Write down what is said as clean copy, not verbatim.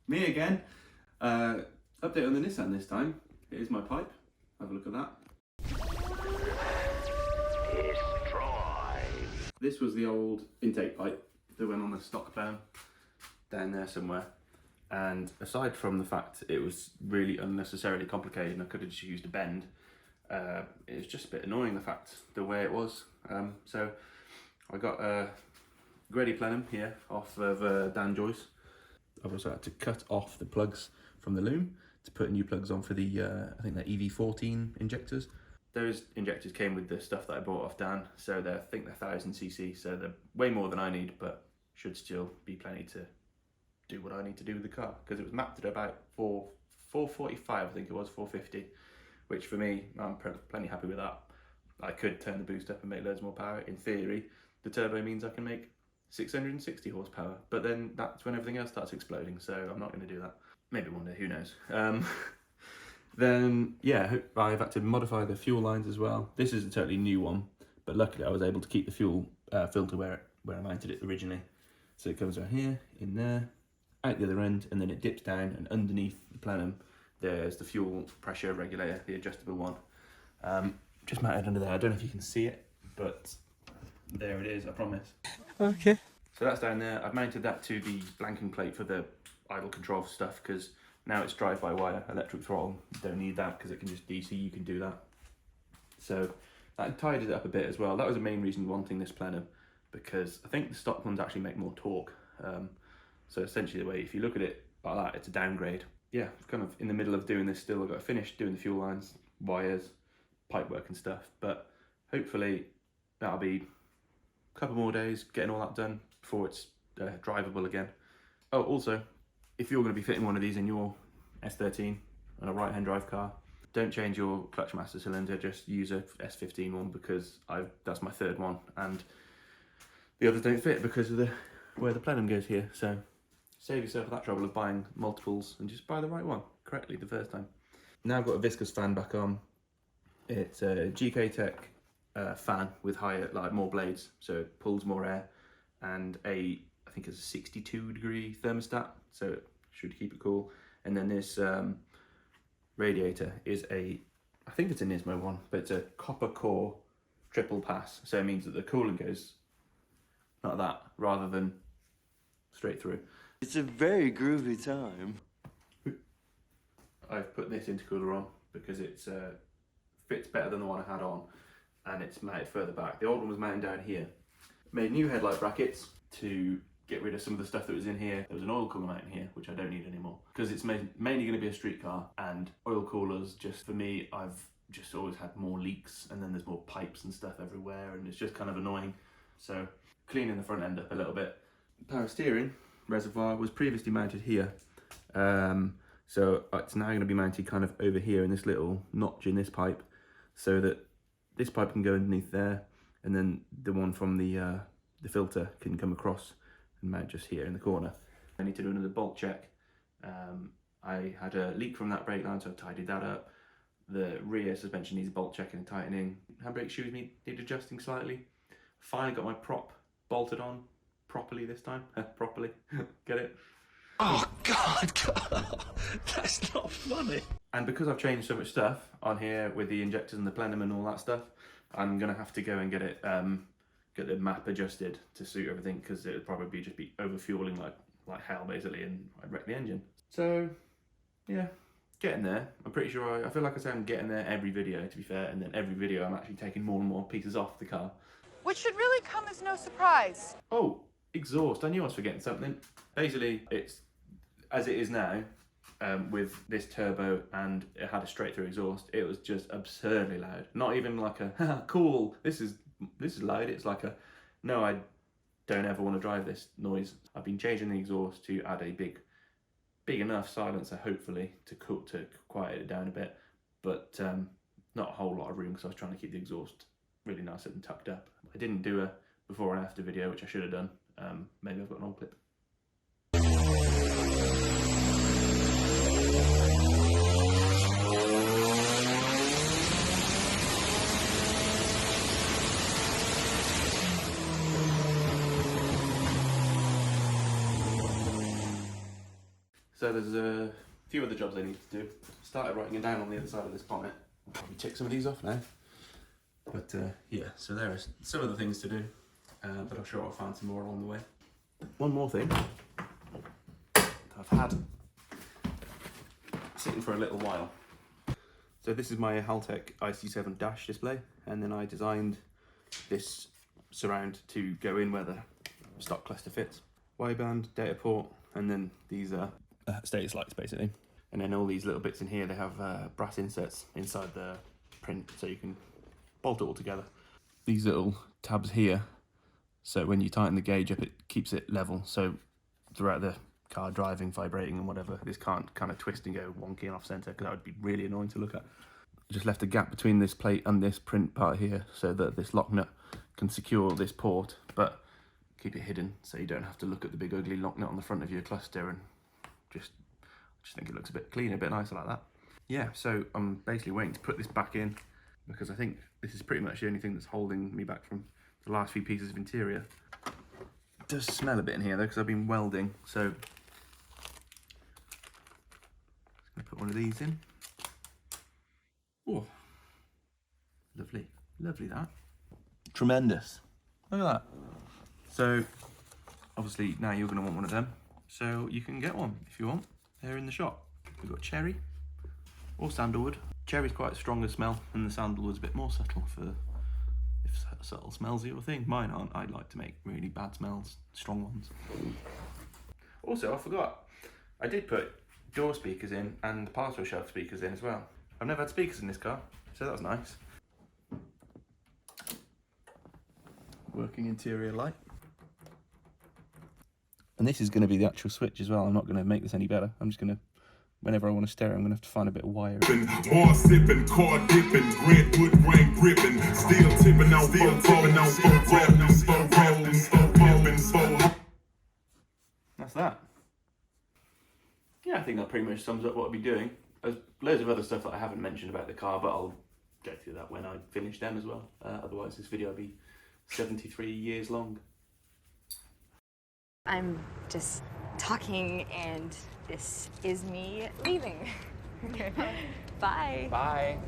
Me again. Update on the Nissan this time. Here's my pipe. Have a look at that. This was the old intake pipe that went on the stock burn down there somewhere. And aside from the fact it was really unnecessarily complicated and I could have just used a bend, it was just a bit annoying the way it was. So I got a Grady plenum here off of Dan Joyce. I've also had to cut off the plugs from the loom to put new plugs on for the, I think they're EV14 injectors. Those injectors came with the stuff that I bought off Dan, so I think they're 1000cc, so they're way more than I need, but should still be plenty to do what I need to do with the car, because it was mapped at about 445, I think it was, 450, which for me, I'm plenty happy with that. I could turn the boost up and make loads more power. In theory, the turbo means I can make 660 horsepower, but then that's when everything else starts exploding, so I'm not going to do that. Maybe one day, who knows. Then, yeah, I've had to modify the fuel lines as well. This is a totally new one, but luckily I was able to keep the fuel filter where I mounted it originally. So it comes right here, in there, out the other end, and then it dips down, and underneath the plenum there's the fuel pressure regulator, the adjustable one. Just mounted under there. I don't know if you can see it, but there it is, I promise. Okay. So that's down there. I've mounted that to the blanking plate for the idle control stuff, because now it's drive-by-wire electric throttle. You don't need that because it can just DC, you can do that. So that tidied it up a bit as well. That was the main reason wanting this plenum, because I think the stock ones actually make more torque. So essentially the way, if you look at it like that, it's a downgrade. Yeah, kind of in the middle of doing this still. I've got to finish doing the fuel lines, wires, pipe work and stuff, but hopefully that'll be a couple more days getting all that done before it's drivable again. Oh, also, if you're going to be fitting one of these in your S13 on a right-hand drive car, don't change your clutch master cylinder, just use a S15 one, because that's my third one, and the others don't fit because of where the plenum goes here. So save yourself that trouble of buying multiples and just buy the right one correctly the first time. Now I've got a viscous fan back on. It's a GK Tech fan with more blades, so it pulls more air, and I think it's a 62 degree thermostat, so it should keep it cool. And then this radiator is I think it's a Nismo one, but it's a copper core triple pass, so it means that the coolant goes like that rather than straight through. It's a very groovy time. I've put this intercooler on because it fits better than the one I had on, and it's mounted further back. The old one was mounted down here. Made new headlight brackets to get rid of some of the stuff that was in here. There was an oil cooler mount in here, which I don't need anymore, because it's mainly going to be a street car, and oil coolers, just for me, I've just always had more leaks, and then there's more pipes and stuff everywhere, and it's just kind of annoying. So cleaning the front end up a little bit. Power steering reservoir was previously mounted here, so it's now going to be mounted kind of over here in this little notch in this pipe, so that this pipe can go underneath there, and then the one from the filter can come across and mount just here in the corner. I need to do another bolt check. I had a leak from that brake line, so I tidied that up. The rear suspension needs a bolt checking and tightening. Handbrake shoes need adjusting slightly. Finally got my prop bolted on properly this time. Properly. Get it? Oh God, that's not funny. And because I've changed so much stuff on here with the injectors and the plenum and all that stuff, I'm gonna have to go and get it get the map adjusted to suit everything, because it would probably just be overfueling like hell basically, and I'd wreck the engine. So yeah, getting there. I'm pretty sure I feel like I say I'm getting there every video, to be fair, and then every video I'm actually taking more and more pieces off the car. Which should really come as no surprise. Oh, exhaust. I knew I was forgetting something. Basically, it's as it is now, with this turbo, and it had a straight through exhaust. It was just absurdly loud. Not even like a haha, cool, this is loud. It's like a no, I don't ever want to drive this noise. I've been changing the exhaust to add a big enough silencer, hopefully, to quiet it down a bit, but not a whole lot of room, because I was trying to keep the exhaust really nice and tucked up. I didn't do a before and after video, which I should have done. Maybe I've got an old clip. So there's a few other jobs I need to do. Started writing it down on the other side of this bonnet. Probably tick some of these off now. But yeah, so there are some of the things to do, but I'm sure I'll find some more along the way. One more thing that I've had sitting for a little while. So this is my Haltech iC-7 dash display, and then I designed this surround to go in where the stock cluster fits. Wideband, data port, and then these are status lights basically. And then all these little bits in here, they have brass inserts inside the print, so you can bolt it all together. These little tabs here, so when you tighten the gauge up, it keeps it level, so throughout the car driving, vibrating and whatever, this can't kind of twist and go wonky and off center, because that would be really annoying to look at. I just left a gap between this plate and this print part here so that this lock nut can secure this port, but keep it hidden so you don't have to look at the big ugly lock nut on the front of your cluster, and just think it looks a bit cleaner, a bit nicer like that. Yeah, so I'm basically waiting to put this back in, because I think this is pretty much the only thing that's holding me back from the last few pieces of interior. It does smell a bit in here though, because I've been welding, so just gonna put one of these in. Oh, lovely, lovely that. Tremendous. Look at that. So obviously now you're gonna want one of them, so you can get one if you want. They're in the shop. We've got cherry or sandalwood. Cherry's quite a stronger smell, and the sandalwood's a bit more subtle for if subtle smells are your thing. Mine aren't. I like to make really bad smells, strong ones. Also, I forgot, I did put door speakers in and parcel shelf speakers in as well. I've never had speakers in this car, so that was nice. Working interior light. And this is going to be the actual switch as well. I'm not going to make this any better. I'm just going to, whenever I want to stare, I'm going to have to find a bit of wire. Bar sipping, car dipping, redwood grain gripping, steel tipping out, That's that. Yeah, I think that pretty much sums up what I'll be doing. There's loads of other stuff that I haven't mentioned about the car, but I'll go through that when I finish them as well. Otherwise this video will be 73 years long. I'm just talking, and this is me leaving. Bye. Bye.